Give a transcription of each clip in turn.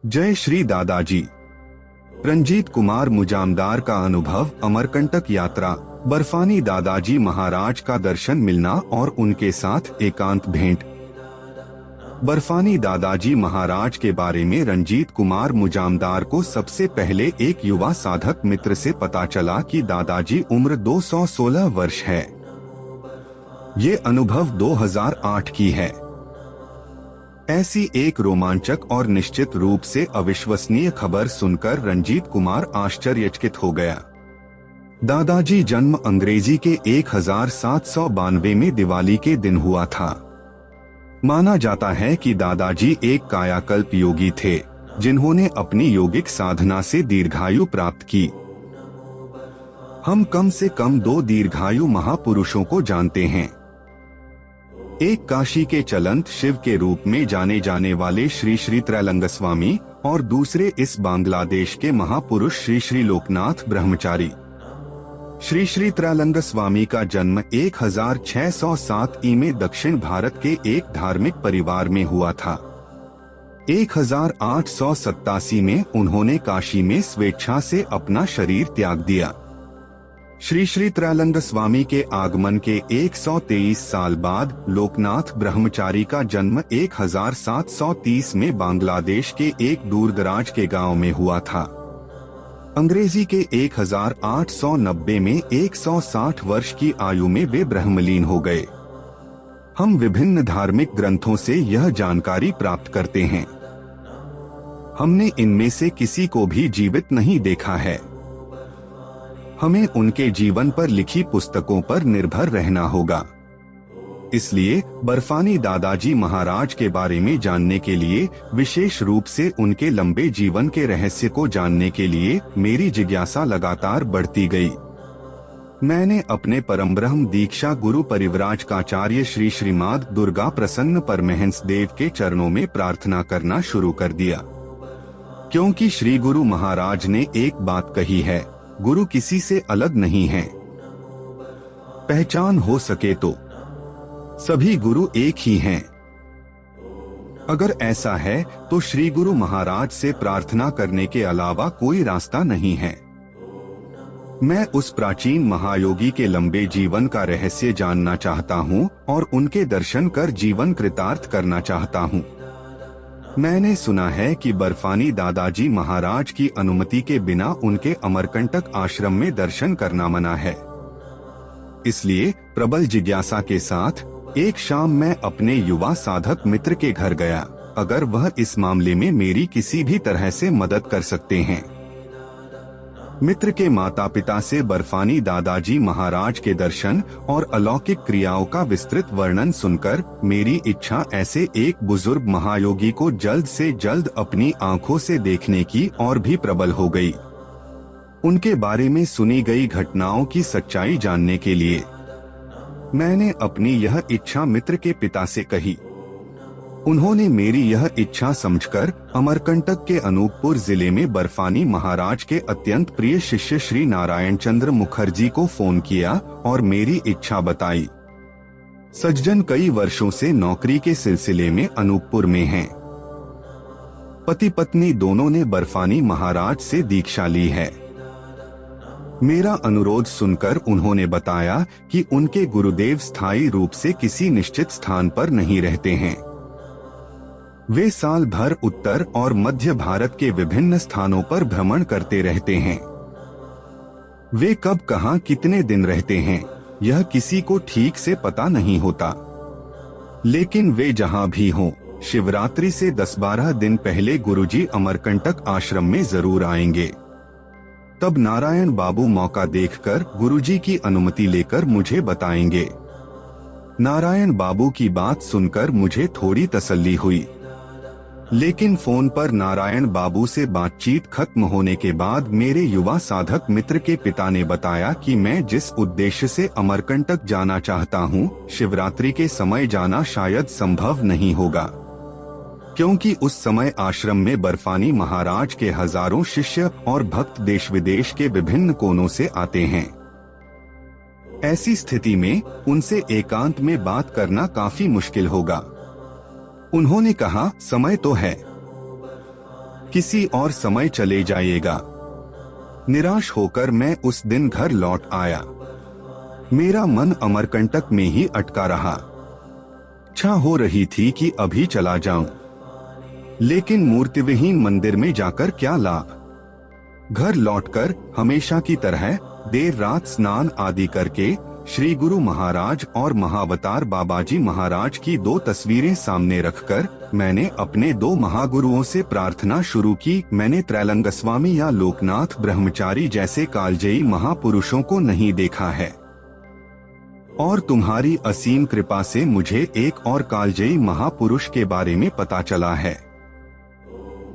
जय श्री दादाजी। रंजीत कुमार मुजामदार का अनुभव, अमरकंटक यात्रा, बर्फानी दादाजी महाराज का दर्शन मिलना और उनके साथ एकांत भेंट। बर्फानी दादाजी महाराज के बारे में रंजीत कुमार मुजामदार को सबसे पहले एक युवा साधक मित्र से पता चला कि दादाजी उम्र 216 वर्ष है। ये अनुभव 2008 की है। ऐसी एक रोमांचक और निश्चित रूप से अविश्वसनीय खबर सुनकर रंजीत कुमार आश्चर्यचकित हो गया। दादाजी जन्म अंग्रेजी के 1792 में दिवाली के दिन हुआ था। माना जाता है कि दादाजी एक कायाकल्प योगी थे, जिन्होंने अपनी योगिक साधना से दीर्घायु प्राप्त की। हम कम से कम 2 दीर्घायु महापुरुषों को जानते हैं। एक काशी के चलंत शिव के रूप में जाने जाने वाले श्री श्री त्रैलंगस्वामी और दूसरे इस बांग्लादेश के महापुरुष श्री श्री लोकनाथ ब्रह्मचारी। श्री श्री त्रैलंगस्वामी का जन्म 1607 ई में दक्षिण भारत के एक धार्मिक परिवार में हुआ था। 1887 में उन्होंने काशी में स्वेच्छा से अपना शरीर त्याग दिया। श्री श्री त्रैलंगस्वामी के आगमन के 123 साल बाद लोकनाथ ब्रह्मचारी का जन्म 1730 में बांग्लादेश के एक दूरदराज के गांव में हुआ था। अंग्रेजी के 1890 में 160 वर्ष की आयु में वे ब्रह्मलीन हो गए। हम विभिन्न धार्मिक ग्रंथों से यह जानकारी प्राप्त करते हैं। हमने इनमें से किसी को भी जीवित नहीं देखा है। हमें उनके जीवन पर लिखी पुस्तकों पर निर्भर रहना होगा। इसलिए बर्फानी दादाजी महाराज के बारे में जानने के लिए, विशेष रूप से उनके लंबे जीवन के रहस्य को जानने के लिए मेरी जिज्ञासा लगातार बढ़ती गई। मैंने अपने परमब्रह्म दीक्षा गुरु परिव्राजकाचार्य श्री श्रीमाद दुर्गा प्रसन्न परमहंस देव के चरणों में प्रार्थना करना शुरू कर दिया, क्योंकि श्री गुरु महाराज ने एक बात कही है, गुरु किसी से अलग नहीं है। पहचान हो सके तो सभी गुरु एक ही हैं। अगर ऐसा है तो श्री गुरु महाराज से प्रार्थना करने के अलावा कोई रास्ता नहीं है। मैं उस प्राचीन महायोगी के लंबे जीवन का रहस्य जानना चाहता हूँ और उनके दर्शन कर जीवन कृतार्थ करना चाहता हूँ। मैंने सुना है कि बर्फानी दादाजी महाराज की अनुमति के बिना उनके अमरकंटक आश्रम में दर्शन करना मना है। इसलिए प्रबल जिज्ञासा के साथ एक शाम मैं अपने युवा साधक मित्र के घर गया, अगर वह इस मामले में मेरी किसी भी तरह से मदद कर सकते हैं। मित्र के माता पिता से बर्फानी दादाजी महाराज के दर्शन और अलौकिक क्रियाओं का विस्तृत वर्णन सुनकर मेरी इच्छा ऐसे एक बुजुर्ग महायोगी को जल्द से जल्द अपनी आंखों से देखने की और भी प्रबल हो गई। उनके बारे में सुनी गई घटनाओं की सच्चाई जानने के लिए मैंने अपनी यह इच्छा मित्र के पिता से कही। उन्होंने मेरी यह इच्छा समझकर अमरकंटक के अनूपपुर जिले में बर्फानी महाराज के अत्यंत प्रिय शिष्य श्री नारायण चंद्र मुखर्जी को फोन किया और मेरी इच्छा बताई। सज्जन कई वर्षों से नौकरी के सिलसिले में अनूपपुर में हैं। पति पत्नी दोनों ने बर्फानी महाराज से दीक्षा ली है। मेरा अनुरोध सुनकर उन्होंने बताया कि उनके गुरुदेव स्थायी रूप से किसी निश्चित स्थान पर नहीं रहते हैं। वे साल भर उत्तर और मध्य भारत के विभिन्न स्थानों पर भ्रमण करते रहते हैं। वे कब कहाँ कितने दिन रहते हैं, यह किसी को ठीक से पता नहीं होता। लेकिन वे जहाँ भी हों, शिवरात्रि से 10-12 दिन पहले गुरुजी अमरकंटक आश्रम में जरूर आएंगे। तब नारायण बाबू मौका देखकर गुरुजी की अनुमति लेकर मुझे बताएंगे। नारायण बाबू की बात सुनकर मुझे थोड़ी तसल्ली हुई, लेकिन फोन पर नारायण बाबू से बातचीत खत्म होने के बाद मेरे युवा साधक मित्र के पिता ने बताया कि मैं जिस उद्देश्य से अमरकंटक जाना चाहता हूँ, शिवरात्रि के समय जाना शायद संभव नहीं होगा, क्योंकि उस समय आश्रम में बर्फानी महाराज के हजारों शिष्य और भक्त देश विदेश के विभिन्न कोनों से आते हैं। ऐसी स्थिति में उनसे एकांत में बात करना काफी मुश्किल होगा। उन्होंने कहा, समय तो है, किसी और समय चले जाइएगा। निराश होकर मैं उस दिन घर लौट आया। मेरा मन अमरकंटक में ही अटका रहा। इच्छा हो रही थी कि अभी चला जाऊं, लेकिन मूर्तिविहीन मंदिर में जाकर क्या लाभ। घर लौटकर हमेशा की तरह देर रात स्नान आदि करके श्री गुरु महाराज और महावतार बाबाजी महाराज की 2 तस्वीरें सामने रखकर मैंने अपने 2 महागुरुओं से प्रार्थना शुरू की। मैंने त्रैलंगस्वामी या लोकनाथ ब्रह्मचारी जैसे कालजयी महापुरुषों को नहीं देखा है, और तुम्हारी असीम कृपा से मुझे एक और कालजयी महापुरुष के बारे में पता चला है,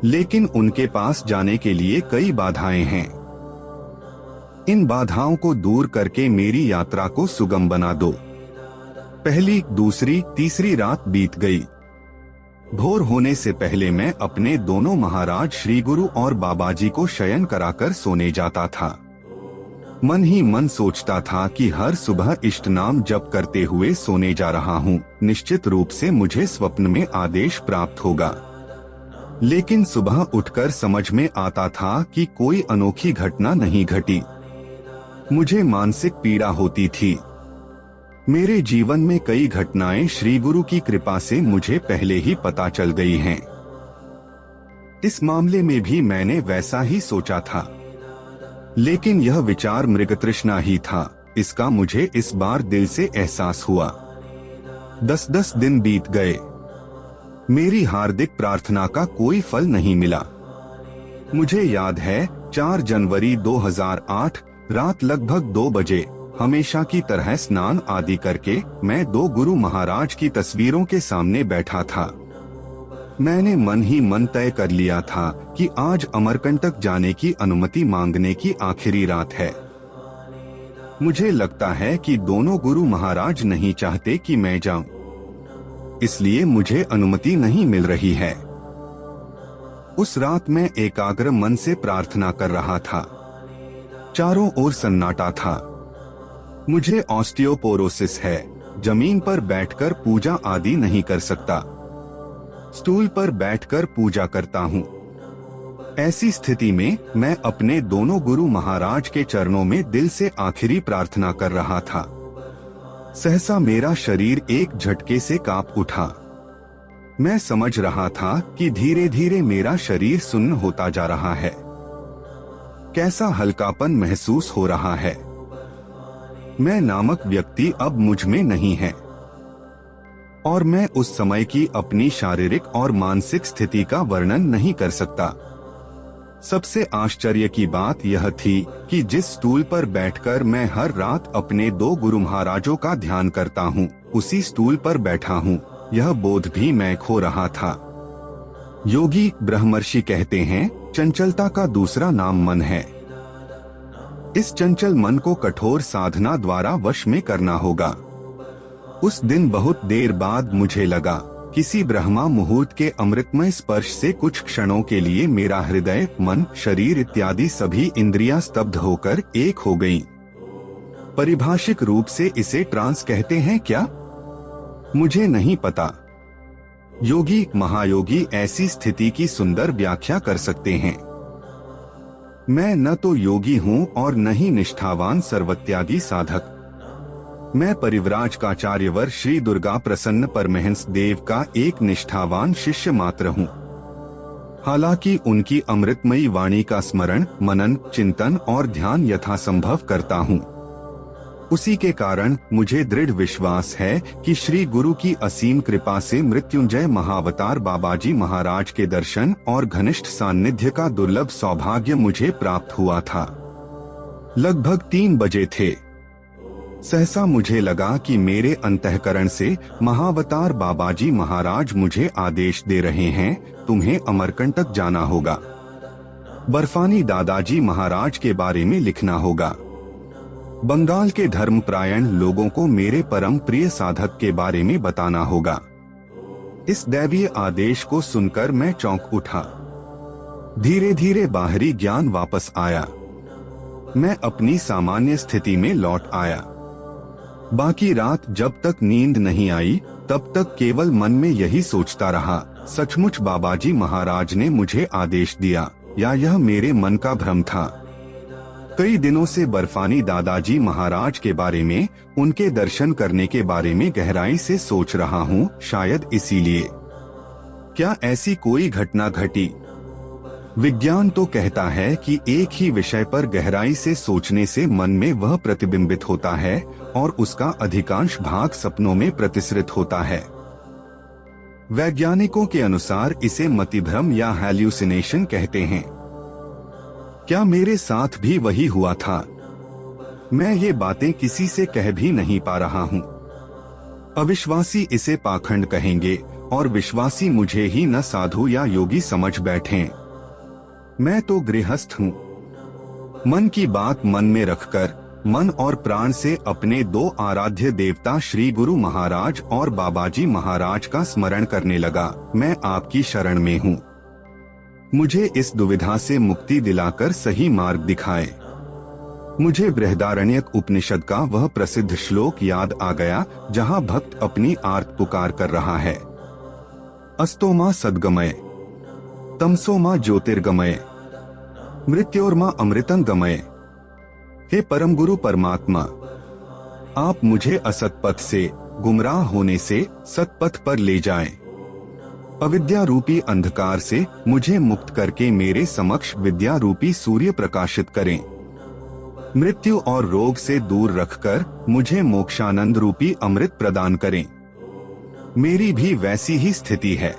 लेकिन उनके पास जाने के लिए कई बाधाएं हैं। इन बाधाओं को दूर करके मेरी यात्रा को सुगम बना दो। पहली, दूसरी, तीसरी रात बीत गई। भोर होने से पहले मैं अपने दोनों महाराज श्री गुरु और बाबाजी को शयन कराकर सोने जाता था। मन ही मन सोचता था कि हर सुबह इष्ट नाम जप करते हुए सोने जा रहा हूँ, निश्चित रूप से मुझे स्वप्न में आदेश प्राप्त होगा। लेकिन सुबह उठकर समझ में आता था कि कोई अनोखी घटना नहीं घटी। मुझे मानसिक पीड़ा होती थी। मेरे जीवन में कई घटनाएं श्री गुरु की कृपा से मुझे पहले ही पता चल गई हैं। इस मामले में भी मैंने वैसा ही सोचा था, लेकिन यह विचार मृगतृष्णा ही था। इसका मुझे इस बार दिल से एहसास हुआ। 10-10 दिन बीत गए। मेरी हार्दिक प्रार्थना का कोई फल नहीं मिला। मुझे याद है 4 जनवरी 2008 रात लगभग 2 बजे हमेशा की तरह स्नान आदि करके मैं 2 गुरु महाराज की तस्वीरों के सामने बैठा था। मैंने मन ही मन तय कर लिया था कि आज अमरकंटक जाने की अनुमति मांगने की आखिरी रात है। मुझे लगता है कि दोनों गुरु महाराज नहीं चाहते कि मैं जाऊं, इसलिए मुझे अनुमति नहीं मिल रही है। उस रात मैं एकाग्र मन से प्रार्थना कर रहा था। चारों ओर सन्नाटा था। मुझे ऑस्टियोपोरोसिस है, जमीन पर बैठकर पूजा आदि नहीं कर सकता। स्टूल पर बैठकर पूजा करता हूँ। ऐसी स्थिति में मैं अपने दोनों गुरु महाराज के चरणों में दिल से आखिरी प्रार्थना कर रहा था। सहसा मेरा शरीर एक झटके से कांप उठा। मैं समझ रहा था कि धीरे धीरे मेरा शरीर सुन्न होता जा रहा है। कैसा हल्कापन महसूस हो रहा है। मैं नामक व्यक्ति अब मुझ में नहीं है, और मैं उस समय की अपनी शारीरिक और मानसिक स्थिति का वर्णन नहीं कर सकता। सबसे आश्चर्य की बात यह थी कि जिस स्टूल पर बैठकर मैं हर रात अपने 2 गुरु महाराजों का ध्यान करता हूँ, उसी स्टूल पर बैठा हूँ। यह बोध भी मैं खो रहा था। योगी ब्रह्मर्षि कहते हैं, चंचलता का दूसरा नाम मन है। इस चंचल मन को कठोर साधना द्वारा वश में करना होगा। उस दिन बहुत देर बाद मुझे लगा, किसी ब्रह्मा मुहूर्त के अमृतमय स्पर्श से कुछ क्षणों के लिए मेरा हृदय, मन, शरीर इत्यादि सभी इंद्रियां स्तब्ध होकर एक हो गईं। परिभाषिक रूप से इसे ट्रांस कहते हैं क्या? मुझे नहीं पता। योगी, महायोगी ऐसी स्थिति की सुंदर व्याख्या कर सकते हैं। मैं न तो योगी हूँ और न ही निष्ठावान सर्वत्यागी साधक। मैं परिव्राजकाचार्यवर श्री दुर्गा प्रसन्न परमहंस देव का एक निष्ठावान शिष्य मात्र हूँ। हालांकि उनकी अमृतमयी वाणी का स्मरण, मनन, चिंतन और ध्यान यथासंभव करता हूँ। उसी के कारण मुझे दृढ़ विश्वास है कि श्री गुरु की असीम कृपा से मृत्युंजय महावतार बाबाजी महाराज के दर्शन और घनिष्ठ सान्निध्य का दुर्लभ सौभाग्य मुझे प्राप्त हुआ था। लगभग 3 बजे थे। सहसा मुझे लगा कि मेरे अंतःकरण से महावतार बाबाजी महाराज मुझे आदेश दे रहे हैं, तुम्हें अमरकंटक जाना होगा। बर्फानी दादाजी महाराज के बारे में लिखना होगा। बंगाल के धर्मपरायण लोगों को मेरे परम प्रिय साधक के बारे में बताना होगा। इस दैवीय आदेश को सुनकर मैं चौंक उठा। धीरे धीरे बाहरी ज्ञान वापस आया। मैं अपनी सामान्य स्थिति में लौट आया। बाकी रात जब तक नींद नहीं आई, तब तक केवल मन में यही सोचता रहा, सचमुच बाबाजी महाराज ने मुझे आदेश दिया या यह मेरे मन का भ्रम था? कई दिनों से बर्फानी दादाजी महाराज के बारे में, उनके दर्शन करने के बारे में गहराई से सोच रहा हूँ, शायद इसीलिए। क्या ऐसी कोई घटना घटी? विज्ञान तो कहता है कि एक ही विषय पर गहराई से सोचने से मन में वह प्रतिबिंबित होता है और उसका अधिकांश भाग सपनों में प्रतिसृत होता है। वैज्ञानिकों के अनुसार इसे मतिभ्रम या हैल्यूसिनेशन कहते हैं। क्या मेरे साथ भी वही हुआ था? मैं ये बातें किसी से कह भी नहीं पा रहा हूँ। अविश्वासी इसे पाखंड कहेंगे और विश्वासी मुझे ही न साधु या योगी समझ बैठें। मैं तो गृहस्थ हूँ। मन की बात मन में रखकर मन और प्राण से अपने दो आराध्य देवता श्री गुरु महाराज और बाबाजी महाराज का स्मरण करने लगा। मैं आपकी शरण में हूँ, मुझे इस दुविधा से मुक्ति दिलाकर सही मार्ग दिखाए। मुझे बृहदारण्यक उपनिषद का वह प्रसिद्ध श्लोक याद आ गया जहाँ भक्त अपनी आर्त पुकार कर रहा है, अस्तोमा सद्गमय, तमसोमा ज्योतिर्गमय, मृत्योर्मा अमृतं गमय। हे परम गुरु परमात्मा, आप मुझे असत पथ से, गुमराह होने से सतपथ पर ले जाएं। अविद्या रूपी अंधकार से मुझे मुक्त करके मेरे समक्ष विद्या रूपी सूर्य प्रकाशित करें। मृत्यु और रोग से दूर रखकर मुझे मोक्षानंद रूपी अमृत प्रदान करें। मेरी भी वैसी ही स्थिति है।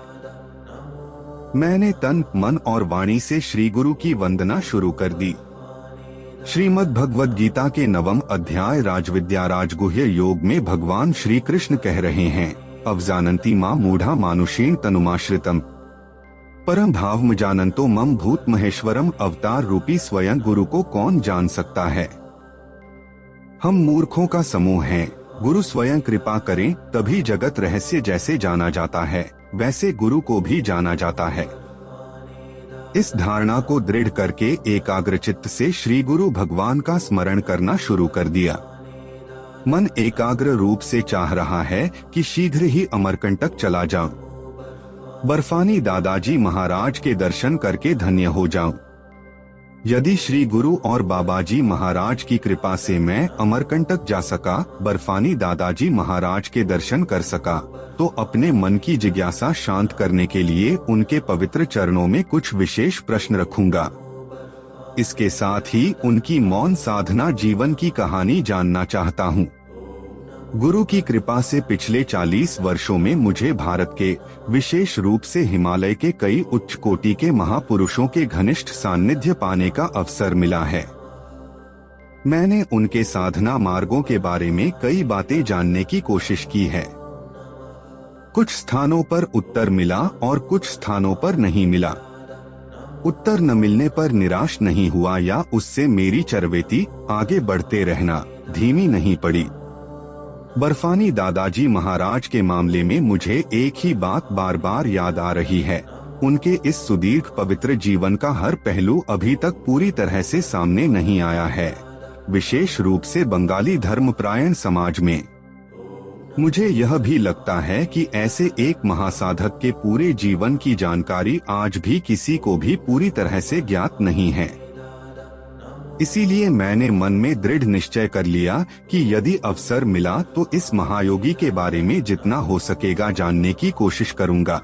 मैंने तन, मन और वाणी से श्री गुरु की वंदना शुरू कर दी। श्रीमद् भगवद गीता के 9वें अध्याय राजविद्या राजगुह्य योग में भगवान श्री कृष्ण कह रहे हैं, अवजानन्ति मां मूढ़ा मानुषेण तनुमाश्रितम परम भावम जानन्तो मम भूत महेश्वरम। अवतार रूपी स्वयं गुरु को कौन जान सकता है? हम मूर्खों का समूह हैं। गुरु स्वयं कृपा करें तभी जगत रहस्य जैसे जाना जाता है वैसे गुरु को भी जाना जाता है। इस धारणा को दृढ़ करके एकाग्रचित्त से श्री गुरु भगवान का स्मरण करना शुरू कर दिया। मन एकाग्र रूप से चाह रहा है कि शीघ्र ही अमरकंटक चला जाऊं, बर्फानी दादाजी महाराज के दर्शन करके धन्य हो जाऊं। यदि श्री गुरु और बाबाजी महाराज की कृपा से मैं अमरकंटक जा सका, बर्फानी दादाजी महाराज के दर्शन कर सका, तो अपने मन की जिज्ञासा शांत करने के लिए उनके पवित्र चरणों में कुछ विशेष प्रश्न रखूंगा। इसके साथ ही उनकी मौन साधना जीवन की कहानी जानना चाहता हूँ। गुरु की कृपा से पिछले 40 वर्षों में मुझे भारत के, विशेष रूप से हिमालय के कई उच्च कोटि के महापुरुषों के घनिष्ठ सान्निध्य पाने का अवसर मिला है। मैंने उनके साधना मार्गों के बारे में कई बातें जानने की कोशिश की है। कुछ स्थानों पर उत्तर मिला और कुछ स्थानों पर नहीं मिला। उत्तर न मिलने पर निराश नहीं हुआ या उससे मेरी चरवेती आगे बढ़ते रहना धीमी नहीं पड़ी। बर्फानी दादाजी महाराज के मामले में मुझे एक ही बात बार बार याद आ रही है। उनके इस सुदीर्घ पवित्र जीवन का हर पहलू अभी तक पूरी तरह से सामने नहीं आया है, विशेष रूप से बंगाली धर्मपरायण समाज में। मुझे यह भी लगता है कि ऐसे एक महासाधक के पूरे जीवन की जानकारी आज भी किसी को भी पूरी तरह से ज्ञात नहीं है। इसीलिए मैंने मन में दृढ़ निश्चय कर लिया कि यदि अवसर मिला तो इस महायोगी के बारे में जितना हो सकेगा जानने की कोशिश करूंगा।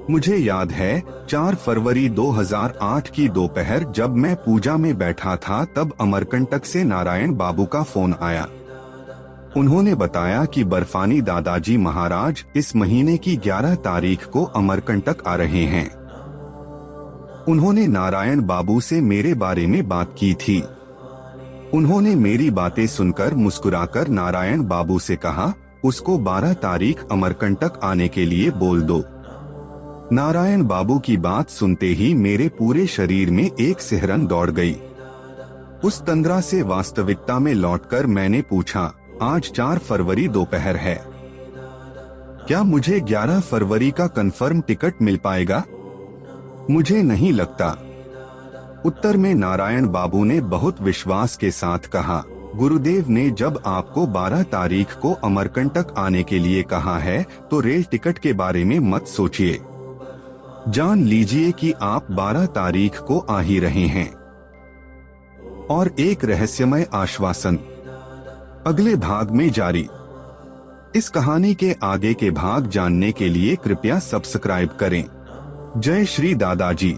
मुझे याद है 4 फरवरी 2008 की दोपहर जब मैं पूजा में बैठा था, तब अमरकंटक से नारायण बाबू का फोन आया। उन्होंने बताया कि बर्फानी दादाजी महाराज इस महीने की 11 तारीख को अमरकंटक आ रहे हैं। उन्होंने नारायण बाबू से मेरे बारे में बात की थी। उन्होंने मेरी बातें सुनकर मुस्कुराकर नारायण बाबू से कहा, उसको 12 तारीख अमरकंटक आने के लिए बोल दो। नारायण बाबू की बात सुनते ही मेरे पूरे शरीर में एक सिहरन दौड़ गई। उस तंद्रा से वास्तविकता में लौटकर मैंने पूछा, आज 4 फरवरी दोपहर है, क्या मुझे 11 फरवरी का कंफर्म टिकट मिल पाएगा? मुझे नहीं लगता। उत्तर में नारायण बाबू ने बहुत विश्वास के साथ कहा, गुरुदेव ने जब आपको 12 तारीख को अमरकंटक आने के लिए कहा है तो रेल टिकट के बारे में मत सोचिए, जान लीजिए कि आप 12 तारीख को आ ही रहे हैं। और एक रहस्यमय आश्वासन अगले भाग में जारी। इस कहानी के आगे के भाग जानने के लिए कृपया सब्सक्राइब करें। जय श्री दादाजी।